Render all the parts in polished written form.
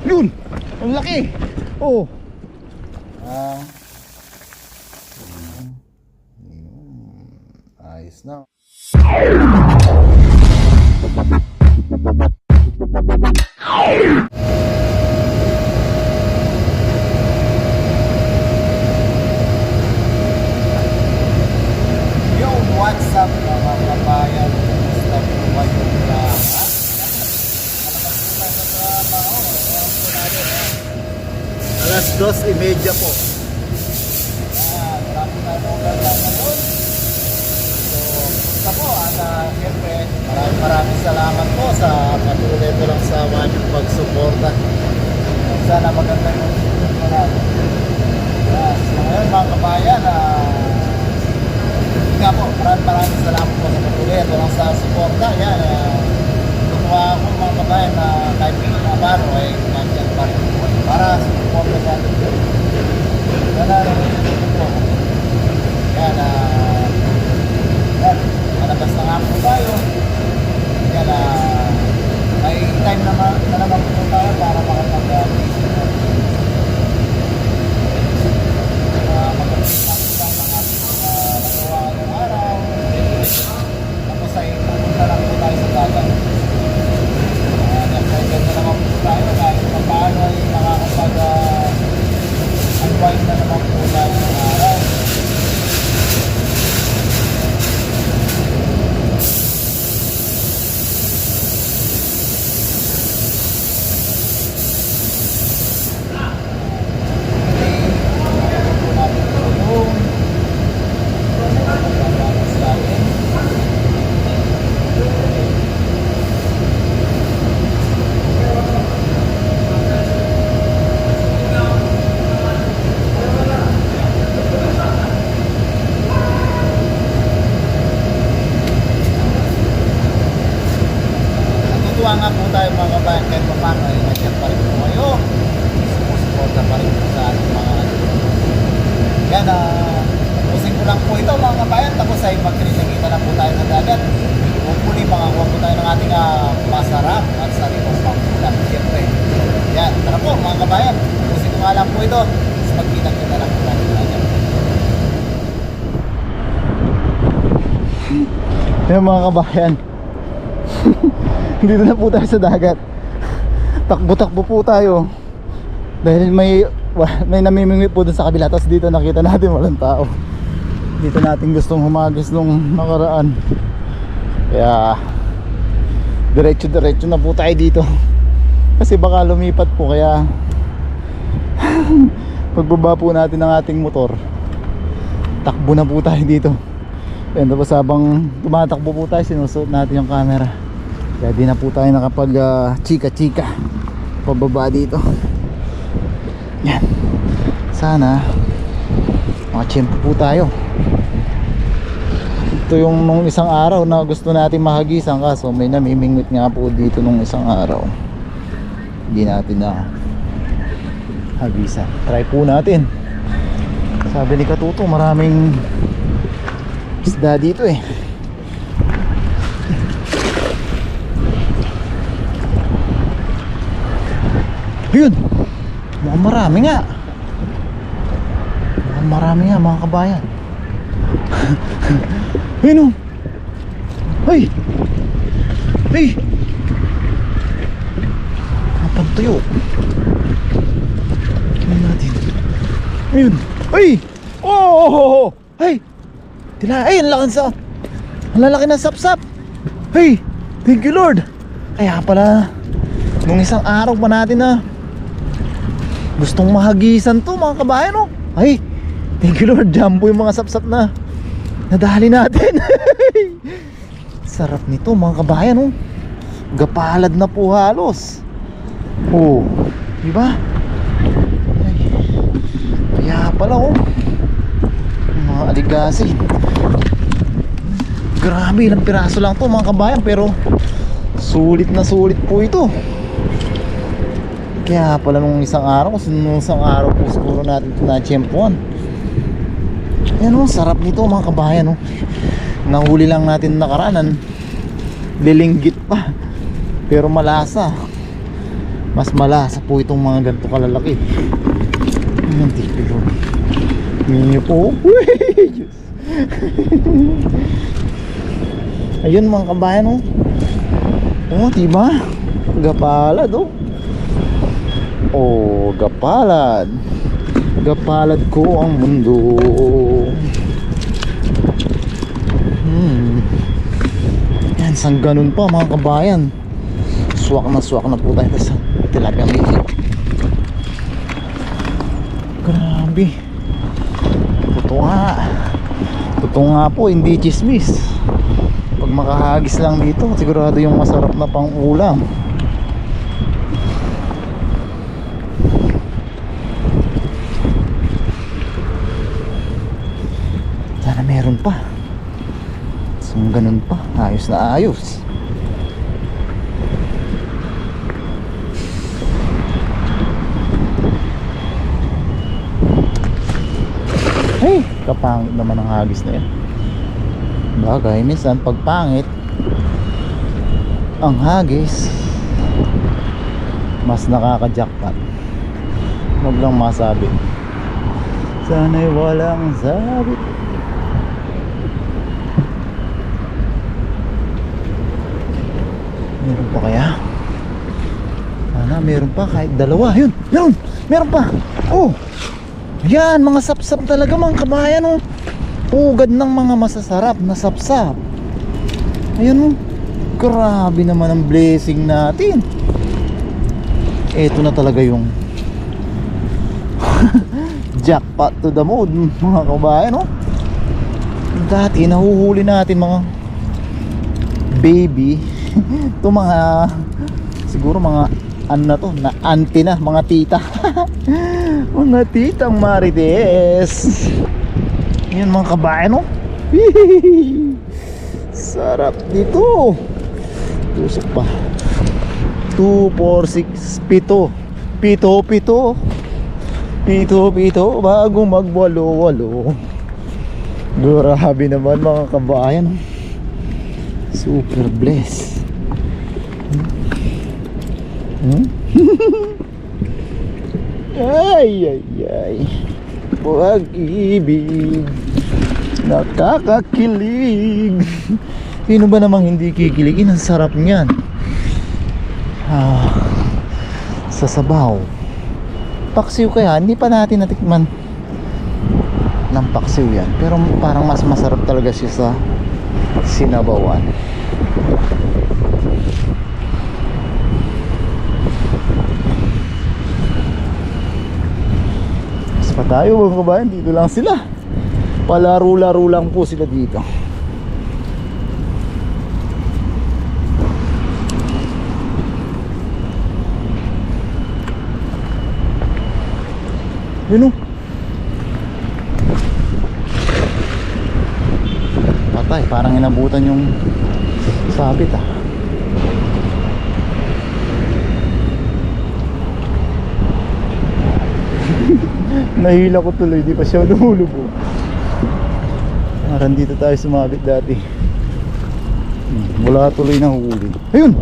Yun! Ang laki! Oh! Ayos na. Yo, what's up mga kabayan? Kumusta po kayong lahat? Malakas po tayo sa trabaho. Alas 2:30 po. Marami tayo magandang ngayon. So, kumusta po? At siyempre, maraming salamat po sa patuloy ko lang sa inyong pagsuporta. Sana maganda yung susunod ko natin. So, ngayon mga kabayan, nga po, maraming salamat po sa patuloy at walang sa suporta. Yan, tutuwa ako mga kabayan na kahit paano ay nandiyan pa rin po para sa suporta sa atin po. Yan, narinig po. Yan, malabas na nga po tayo. Yan, may time na naman po tayo para makapag-isip po. Mag-isip lang ng ating nagawa ngayong araw. Tapos ay pupunta lang po tayo sa dagat. Excited na naman po tayo kahit paano ay nakakapag-unwind na naman po tayo ng araw. Natutuwa nga po tayo mga kabayan kahit paano ay nandiyan pa rin po kayo. Sumusuporta pa rin po sa ating mga yan, tapusin ko lang po ito mga kabayan. Tapos ay magkita lang po tayo ng dagat. Hopefully makakuha po tayo ng ating masarap at sariwang pangkulang. Siyempre, yan, tara po mga kabayan. Tapusin ko nga lang po ito. Tapos magkita lang po tayo ng dagat. Yan mga kabayan. Dito na po tayo sa dagat. Takbo-takbo po tayo. Dahil may namimingwit po dun sa kabila. Tapos dito nakita natin walang tao. Dito natin gustong humagis nung nakaraan. Kaya diretso na po tayo dito. Kasi baka lumipat po. Kaya pagbaba po natin ng ating motor, takbo na po tayo dito. And tapos habang tumatakbo po tayo, sinusuot natin yung camera. Kaya di na po tayo nakapag chika-chika pababa dito. Yan. Sana makachempo po tayo. Ito yung nung isang araw na gusto natin mahagisan, kaso may namimingwit nga po dito nung isang araw. Hindi natin na hagisan. Try po natin. Sabi ni Katuto maraming isda dito eh. Ayun, mukhang marami nga. Mukhang marami nga mga kabayan. Ayun o. Ay. Ay. Napantuyo. Tingnan natin. Ayun. Ay. Oh. Ay. Tila. Ay, ang lalaki ng sapsap. Ay. Thank you Lord. Kaya pala nung isang araw pa natin na gustong mahagisan to mga kabayan, oh. Ay, thank you Lord, jumbo yung mga sapsap na nadali natin. Sarap nito mga kabayan, oh. Gapalad na po halos. Oh, diba? Ay, kaya pala, oh, mga aligasi. Grabe, ilang piraso lang to mga kabayan, pero sulit na sulit po ito. Kaya pala nung isang araw po siguro natin ito na-tsempuan. Yan o, sarap nito mga kabayan o. Nahuli lang natin nakaranan, lilinggit pa, pero malasa. Mas malasa po itong mga ganito kalalaki. Ayan, thank you Lord. Minyo po. Diyos. Ayun mga kabayan, oh. Oh, diba? Gapalad, oh. Oh, gapalad. Gapalad ko ang mundo. Yan, sang ganun pa mga kabayan. Swak na po tayo sa tilapia mili. Grabe. Totoo nga po, hindi chismis. Pag makahagis lang dito, sigurado yung masarap na pang ulam. Sana meron pa. So ganun pa, ayos na ayos. Hey, kapangit naman ang hagis na yan. Bagay, minsan pag pangit ang hagis, mas nakaka-jackpot. Huwag lang masabi. Sana'y walang sabit. Meron pa kaya? Sana meron pa, kahit dalawa. Yun, meron pa. Oh, yan, mga sapsap talaga mga kabayan, oh. Pugad ng mga masasarap na sapsap. Ayun, oh. Grabe naman ang blessing natin. Ito na talaga yung jackpot to the mood mga kabayan, oh. Dati nahuhuli natin mga baby. Ito mga siguro mga ano na to, na auntie na, mga tita. Mga titang marites. Yan mga kabayan, oh. Sarap dito. Tusok pa. 2, 4, 6, 7 Pito bago magwalo-walo. Grabe naman mga kabayan. Super blessed. Ay pag-ibig nakakakilig. Sino ba namang hindi kikiligin? Ang sarap niyan. Sa sabaw. Paksiw kaya, hindi pa natin natikman ng paksiw yan. Pero parang mas masarap talaga siya sa sinabawan. Mas pa tayo mga kabayan, dito lang sila. Palaro-laro lang po sila dito. Yun, oh. Patay, parang inabutan yung sabit, ah. Nahila ko tuloy, di pa siya lumulubog. Parang dito tayo sumabit dati. Wala tuloy na huli. Ayun,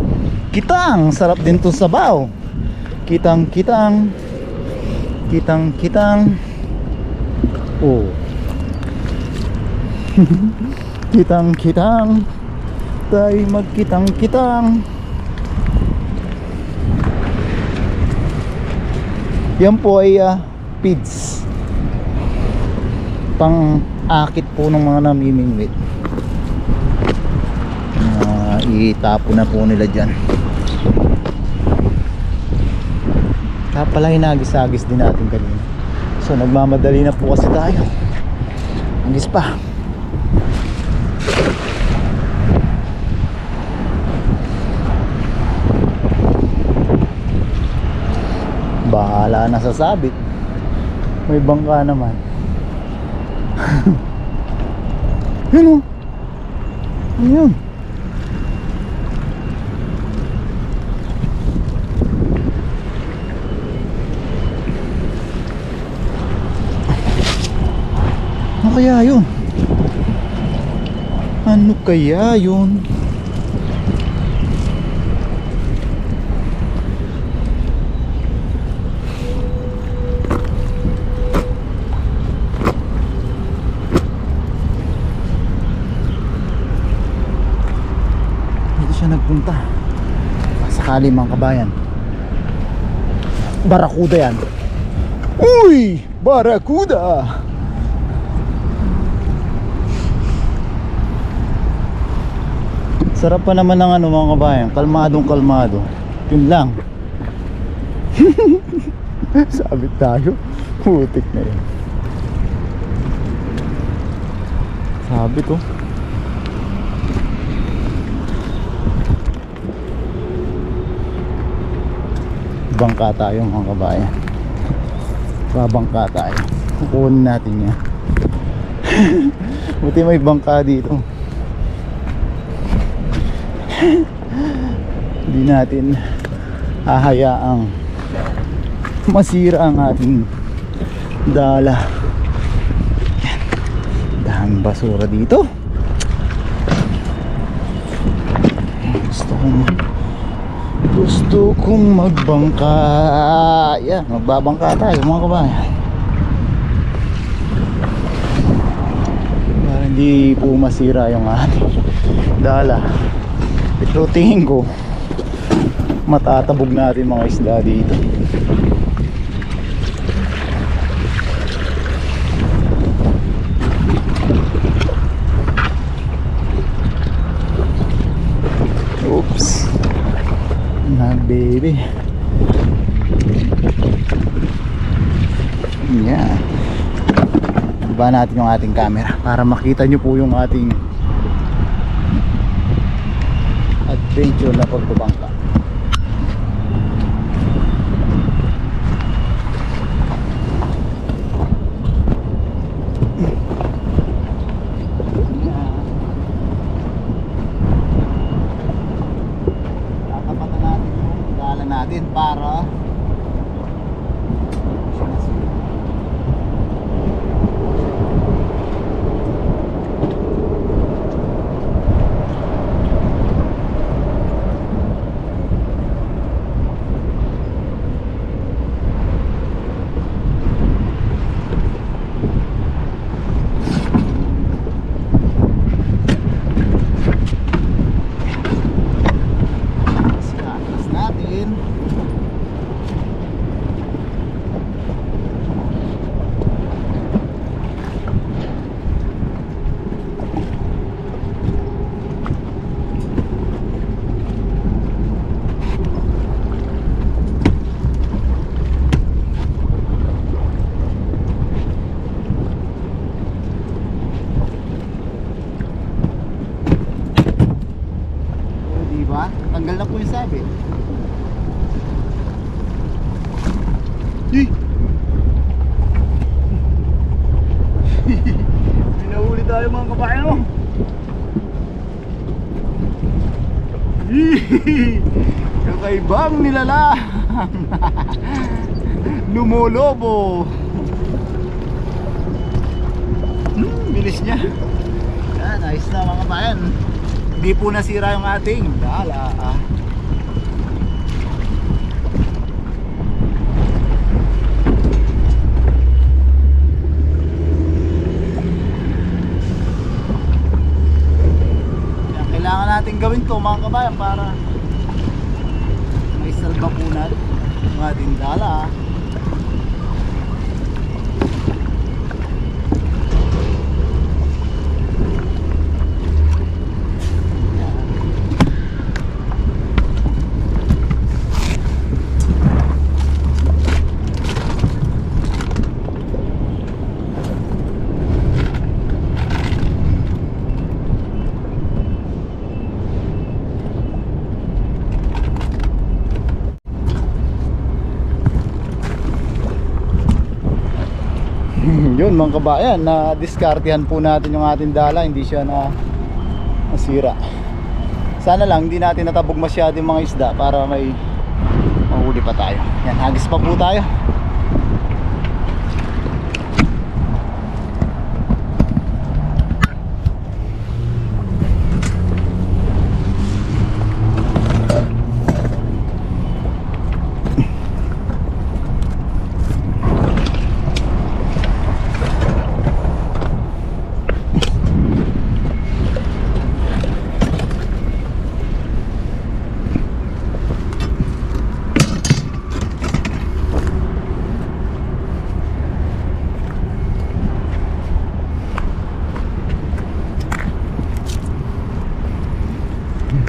kitang, sarap din to sabaw. Kitang oh. kitang tayo magkitang yan po ay feeds pang akit po ng mga namimingwit. Itapo na po nila dyan. Kaya pala hinagis-agis din natin kanina. So nagmamadali na po kasi tayo. Agis pa. Bahala na sa sabit. May bangka naman. Yun, oh. Yun. Ano kaya yun? Ano kaya yun? siya nagpunta. Sakali mga kabayan. Barakuda yan. Uy! Barakuda! Sarap pa naman ng ano mga kabayan. Kalmadong kalmado. Yun lang. Sabit tayo. Putik na yun. Sabit oh. Bangka tayo mga kabayan. Babangka tayo. Kukunin natin yan. Buti may bangka dito. Hindi natin hahayaang masira ang ating dala. Yan. Daming basura dito. Gusto kong magbangka. Yan, magbabangka tayo mga kabayan. Para hindi po masira yung ating dala. Pero tingin ko matatabog natin mga isda dito. Oops. Na baby. Yan. Iba natin yung ating camera para makita nyo po yung ating adventure na pagbabangka. Tatapatan natin yung gala natin para tanggal na po yung sabi. Pinahuli tayo mga kabayan mo. Kakaibang nilalang. Lumolobo. Bilis niya. Yan, ayos na mga kabayan. Hindi po nasira yung ating dala. Kailangan natin gawin to mga kabayan para may salba po natin yung ating dala. Yun mga kabayan, na diskartehan po natin yung ating dala, hindi siya na masira. Sana lang hindi natin natabog masyado yung mga isda para may mahuli pa tayo. Yan, hagis pa po tayo.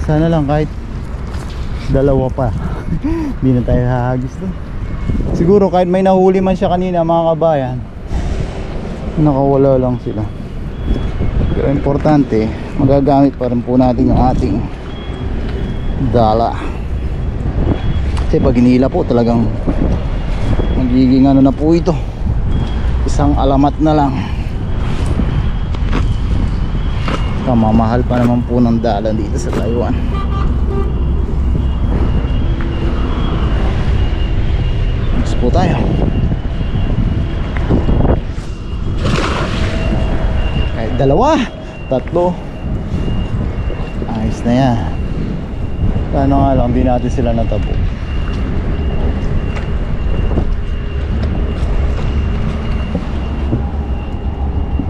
Sana lang kahit dalawa pa. Hindi na tayo hahagis doon. Siguro kahit may nahuli man siya kanina mga kabayan, nakawala lang sila. Pero importante, magagamit pa rin po natin yung ating dala. Kasi pag hinila po talagang magiging ano na po ito, isang alamat na lang. Kamamahal pa naman po ng dala dito sa Taiwan. Next po tayo. Kahit dalawa, tatlo, ayos na yan. Sana nga lang di natin sila natabo.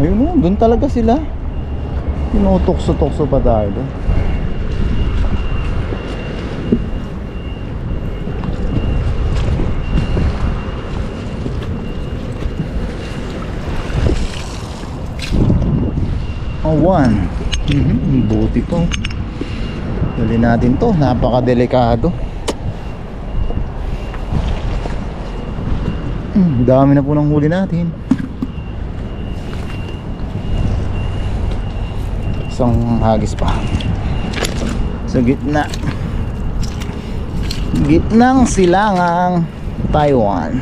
Ayun na, doon talaga sila. Tinutokso-tokso pa tayo doon. Oh, one. Buti po. Dali natin to, napaka-delikado. Dami na po ng huli natin. Isang hagis pa sa gitna, gitnang silangang Taiwan.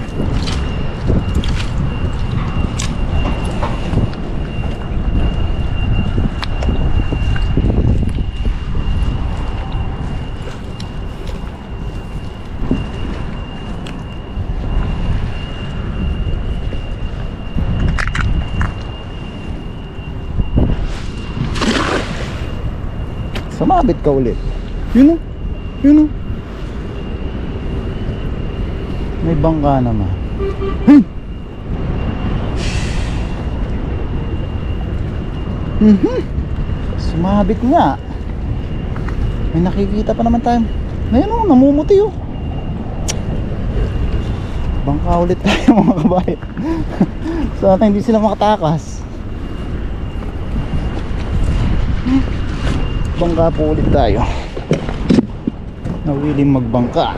Sumabit ka ulit. Yun o. Yun o. May bangka naman. Sumabit nga. May nakikita pa naman tayo. Ngayon o, namumuti o. Bangka ulit tayo mga kabayan. Sana hindi sila makatakas. Bangka po ulit tayo. Nawiling magbangka.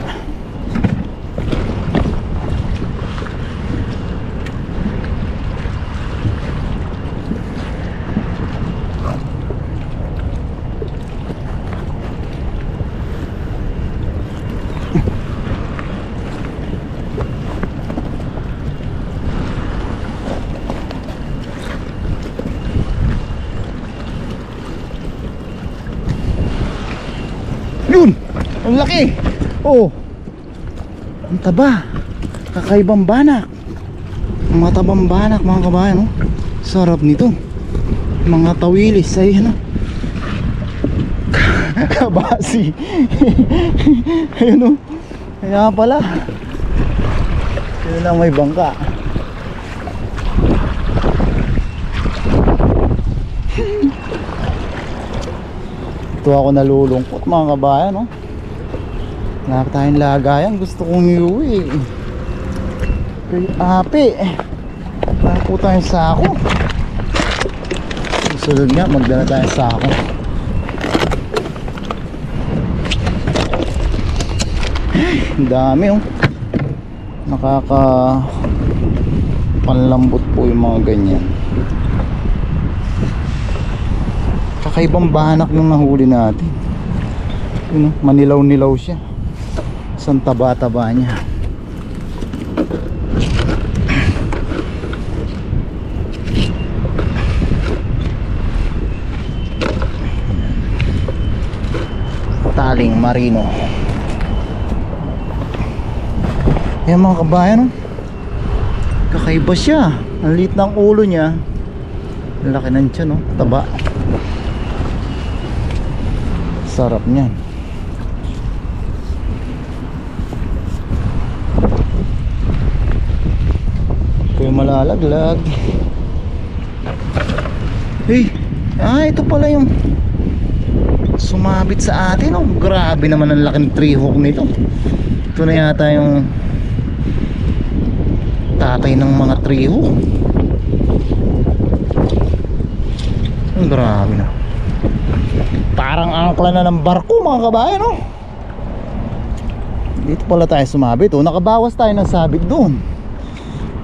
Yun! Ang laki! Oh! Ang taba! Kakaibang banak! Ang mga tabang banak mga kabayan, oh. Sarap nito. Mga tawilis ay ano. Kabasi. Ayun, oh. Kaya pala. Yun lang may bangka. Ito ako nalulungkot mga kabayan, no? Wala tayong lagayan, gusto kong iuwi. Kay Ape, wala po tayong sako. Susunod nga, magdala tayong sako. Ang dami, oh. Nakaka panlambot po yung mga ganyan. Kakaibang banak nung nahuli natin. Yun, manilaw-nilaw siya. Isang taba-taba niya. Taling marino. Ayan mga kabayan, oh. Kakaiba siya. Ang liit ng ulo niya. Ang laki ng tiyan, oh. Taba. Sarap niyan. Ito yung malalaglag. Hey, ito pala yung sumabit sa atin, oh. Grabe naman ang laki ng tree hook nito. Ito na yata yung tatay ng mga tree hook. Ang grabe na. Parang angkla na ng barko mga kabayan, no? Dito pala tayo sumabit, oh. Nakabawas tayo ng sabit doon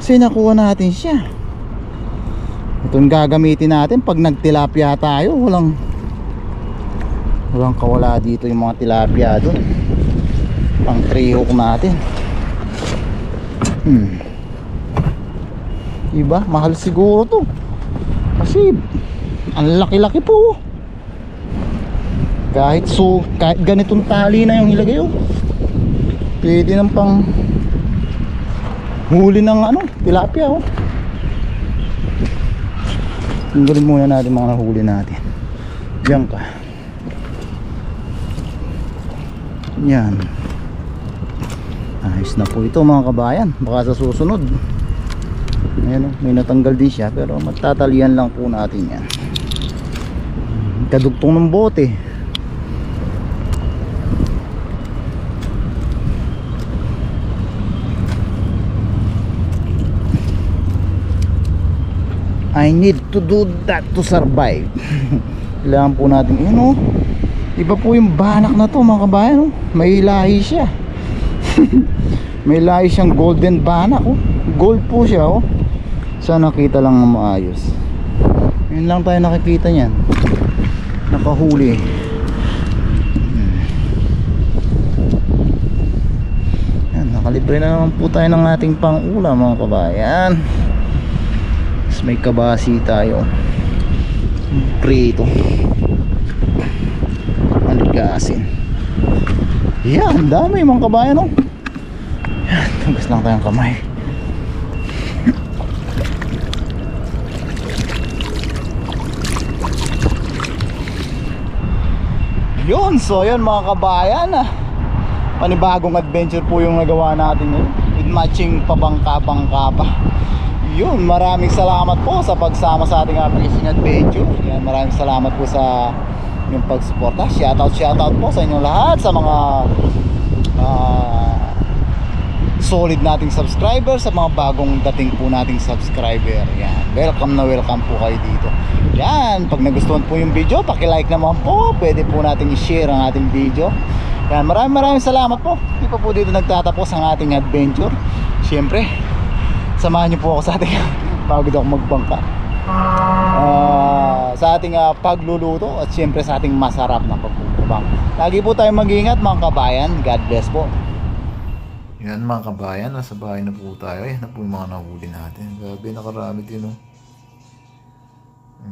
kasi nakuha natin siya. Itong gagamitin natin pag nagtilapia tayo. Walang kawala dito yung mga tilapia doon. Pang 3 hook natin. Diba? Mahal siguro to kasi ang laki-laki po. Kahit ganitong tali na yung ilagay, oh. Pwede nang pang huli ng tilapia, oh. Tanggalin muna natin mga nahuli natin. Diyan ka. Yan. Ayos na po ito mga kabayan. Baka sa susunod. Ayan, may natanggal din siya, pero matatalian lang po natin yan. Kadugtong ng bote. I need to do that to survive. Kailangan po natin iba po yung banak na to mga kabayan, oh. May lahi siya. May lahi siyang golden banak, oh. Gold po siya, oh. Sana nakita lang ng maayos. Yun lang tayo nakikita niyan. Nakahuli. Yan, nakalibre na naman po tayo ng ating pang-ulam mga kabayan. May kabasi tayo, prito, aligasin. Yan, dami mga kabayan, oh. Yan, tugas lang tayong kamay. Yun, so yun mga kabayan, panibagong adventure po yung nagawa natin yun, with matching pabangka-bangka pa. Yun, maraming salamat po sa pagsama sa ating fishing adventure. Yan, maraming salamat po sa yung pagsuporta. Shoutout po sa inyong lahat, sa mga solid nating subscriber, sa mga bagong dating po nating subscriber. Yan, welcome po kayo dito. Yan, pag nagustuhan po yung video, paki-like naman po. Pwede po natin i-share ang ating video. Yan, maraming salamat po. Hindi pa po dito nagtatapos ang ating adventure. Siyempre, samahan niyo po ako sa ating pagod ako magbangka, sa ating pagluluto at siyempre sa ating masarap na pagbubang. Lagi po tayong mag-iingat mga kabayan. God bless po. Yan mga kabayan, nasa bahay na po tayo. Yan na po yung mga nahuli natin. Grabe, nakarami din, oh.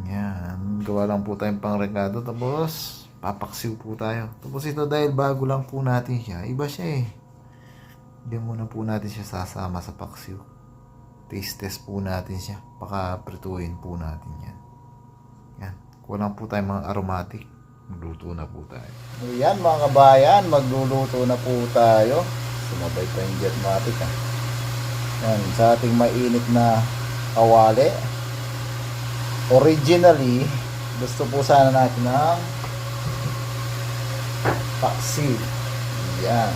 Yan, gawa lang po tayong pangrekado, tapos papaksiw po tayo. Tapos ito dahil bago lang po natin siya, iba siya, eh. Hindi muna po natin siya sasama sa paksiw. Taste test po natin siya. Paka-prituin po natin yan. Yan. Kuha lang po tayo mga aromatic. Magluto na po tayo. Yan mga kabayan, magluluto na po tayo. Sumabay pa yung jetmatic, ha. Yan, sa ating mainit na kawali. Originally, gusto po sana natin ng paksiw. Yan.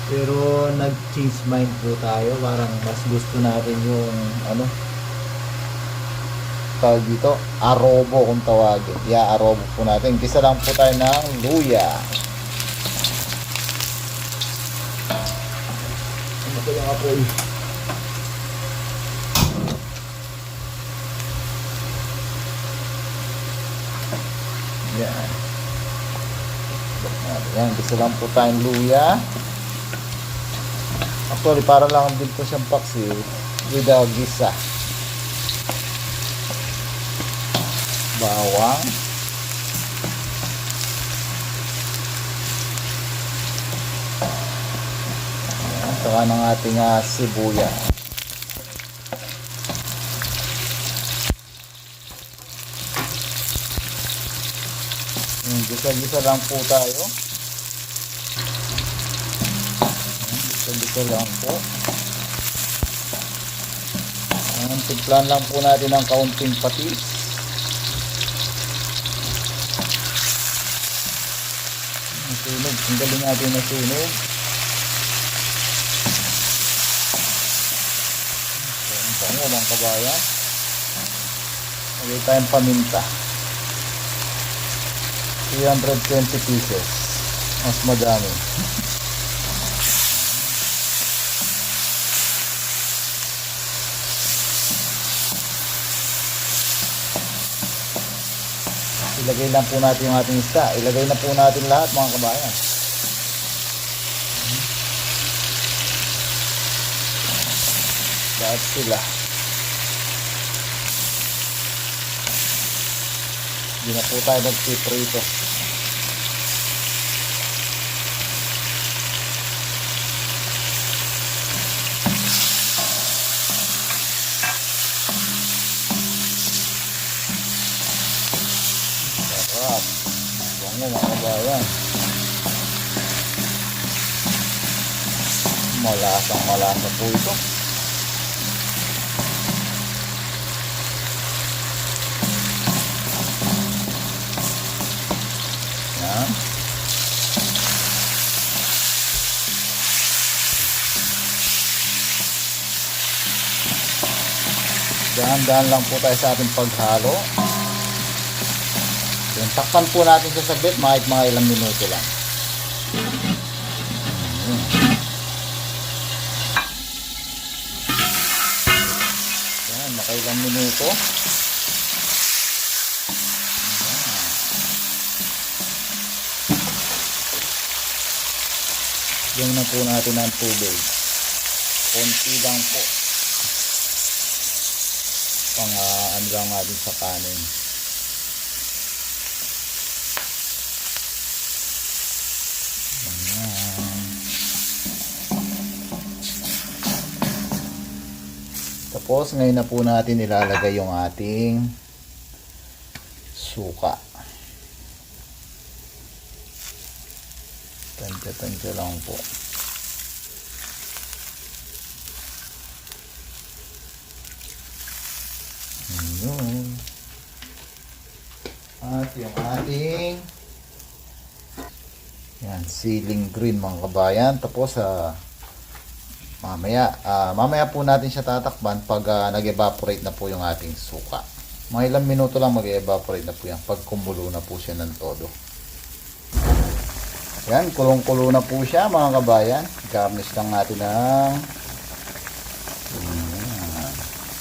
Pero nag-change mind po tayo. Parang mas gusto natin yung tawag dito, arobo kung tawagin. Arobo po natin. Gisa lang po tayo ng luya. Ano po yung apoy? Yan. Yan, gisa lang po tayong luya. Actually, para lang din po siyang paksiw without gisa. Bawang. Ayan, saka ng ating sibuyas. Gisa-gisa lang po tayo. Gisa lang po. Timplan lang po natin ng kaunting patis. Sunog, tanggalin natin na sunog. Ang pango mga kabayan. Lagay tayong paminta. 320 pieces. Mas madami. Ilagay lang po natin yung ating isda. Ilagay na po natin lahat mga kabayan. Lahat sila. Hindi na po tayo nagpiprito. Sarap. Bango mga kabayan. Malasa po ito. Yan. Dahan-dahan lang po tayo sa ating paghalo. Yung takpan po natin sa saglit, mga ilang minuto lang. Yan, ilang minuto. Yan na po natin ang tubig. Konti lang po. Pang ano lang natin sa kanin. Tapos ngayon na po natin ilalagay yung ating suka. Tansya lang po. Ayun. At yung ating ceiling green mga kabayan. Tapos mamaya po natin siya tatakban pag nag-evaporate na po yung ating suka. Mga ilang minuto lang mag-evaporate na po yan pag kumulo na po siya ng todo. Yan, kulong-kulo na po siya mga kabayan. Garnish lang natin ng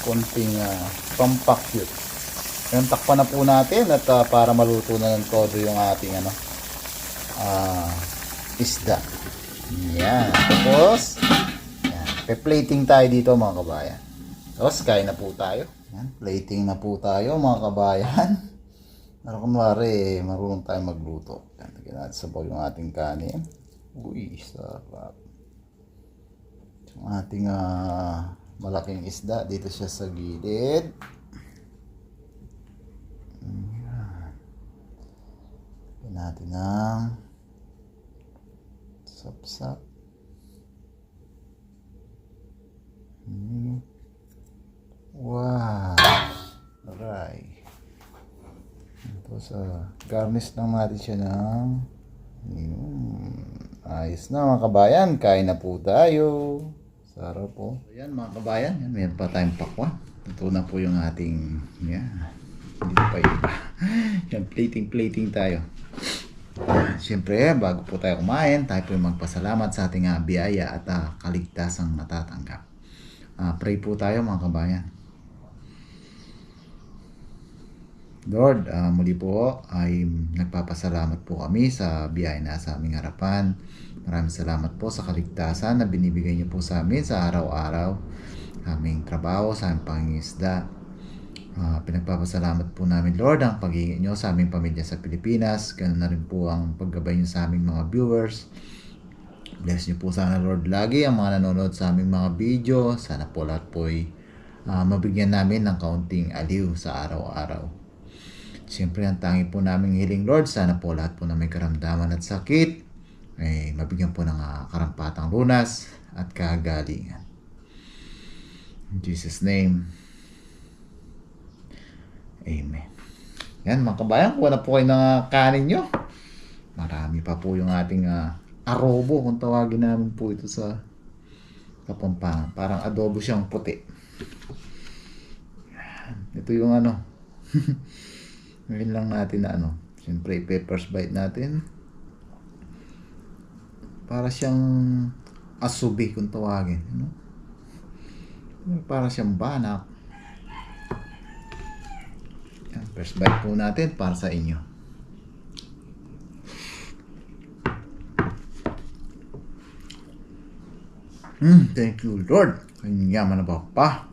konting pampakyut. Yan, takpan na po natin at para maluto na ng todo yung ating isda. Yan, tapos pe-plating tayo dito mga kabayan. Tapos kain na po tayo. Yan, plating na po tayo mga kabayan. Ano kunwari, marunong tayo magluto. Yan, lagyan natin sa bowl yung ating kanin. Uy, sarap. Yung ating malaking isda, dito siya sa gilid. Yan. Lagyan natin ng sapsap. Wow. Alright. Tapos garnish lang natin siya ng ayos na mga kabayan. Kain na po tayo. Sarap po. Ayan mga kabayan. Yan, mayroon pa tayong pakwan. Ito na po yung ating hindi pa iba. Yan, plating tayo. Siyempre, bago po tayo kumain, tayo po magpasalamat sa ating biyaya at kaligtasang natatanggap. Pray po tayo mga kabayan. Lord, muli po ay nagpapasalamat po kami sa biyaya na sa aming harapan. Maraming salamat po sa kaligtasan na binibigay niyo po sa amin sa araw-araw. Aming trabaho, sa aming pangingisda. Pinagpapasalamat po namin Lord ang pag-iingat niyo sa aming pamilya sa Pilipinas. Ganun na rin po ang paggabay niyo sa aming mga viewers. Bless niyo po sana Lord lagi ang mga nanonood sa aming mga video. Sana po lahat po ay mabigyan namin ng kaunting aliw sa araw-araw. Siyempre ang tangi po naming hiling Lord, sana po lahat po na may karamdaman at sakit ay mabigyan po ng karampatang lunas at kagalingan. In Jesus' name, Amen. Yan mga kabayan, kuha na po kayo ng kanin nyo. Marami pa po yung ating arobo kung tawagin namin po ito sa Kapampangan. Parang adobo siyang puti. Ito yung Ngayon lang natin na Siyempre, peppers bite natin. Para siyang asubi kung tawagin. Ano? Para siyang banak. Yan, first bite po natin para sa inyo. Thank you Lord. Kanyaman na pa.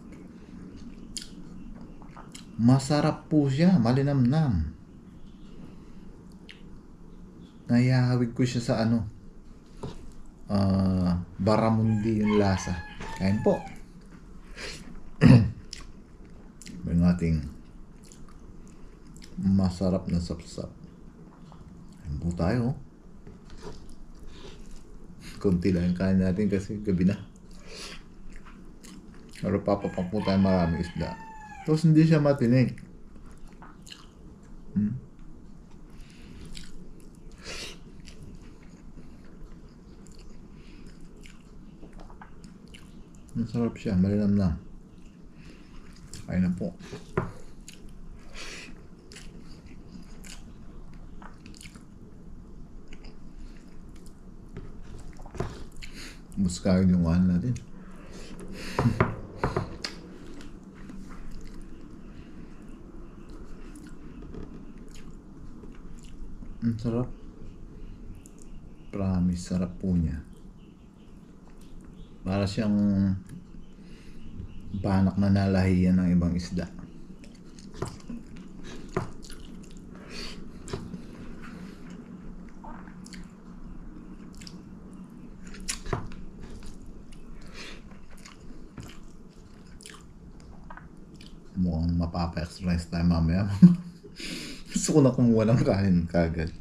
Masarap po siya, malinamnam. Nayahawig ko siya sa ano, baramundi yung lasa. Kain po. Yung ating masarap na sapsap. Kain po tayo. Kunti lang yung kain natin kasi gabi na. Pero papapak po tayo marami isda. Tapos hindi siya matinig. Masarap siya, malinamnam. Kain na po. Muskain yung ano natin. Ang sarap. Promise, sarap po niya. Para siyang banak na nalahiyan ng ibang isda. Mukhang mapapa-exercise tayo mamaya. Gusto ko na kumuha ng kain kagad.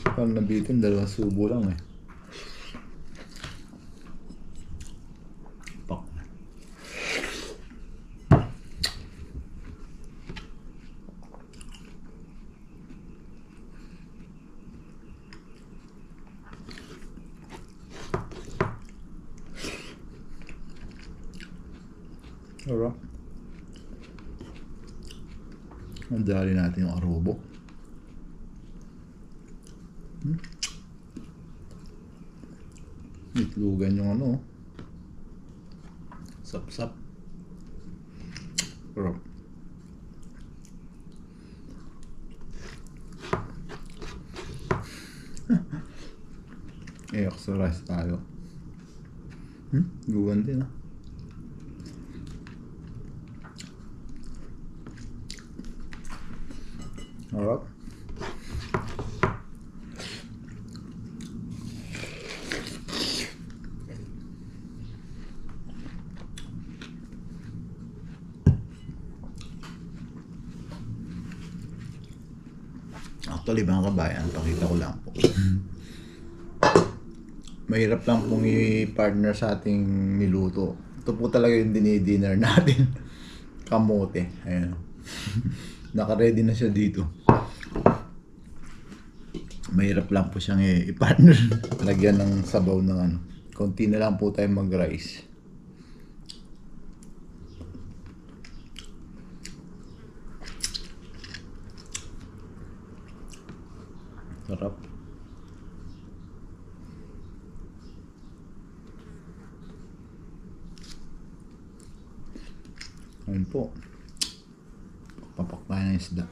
Parang nabitin, 2 subo lang eh. Pak. Alright. Mandali natin yung arobo. Itlugan yung ano. Sap-sap. Pero exercise tayo. Lugan din ah. Alright. Actually mga kabayan, pakita ko lang po. Mahirap lang pong i-partner sa ating niluto. Ito po talaga yung dinner natin. Kamote. Ayan. Naka-ready na siya dito. Mahirap lang po siyang i-partner. Lagyan ng sabaw ng ano. Konti na lang po tayo mag-rice. Sarap. Ayun po. Papak tayo ng isda.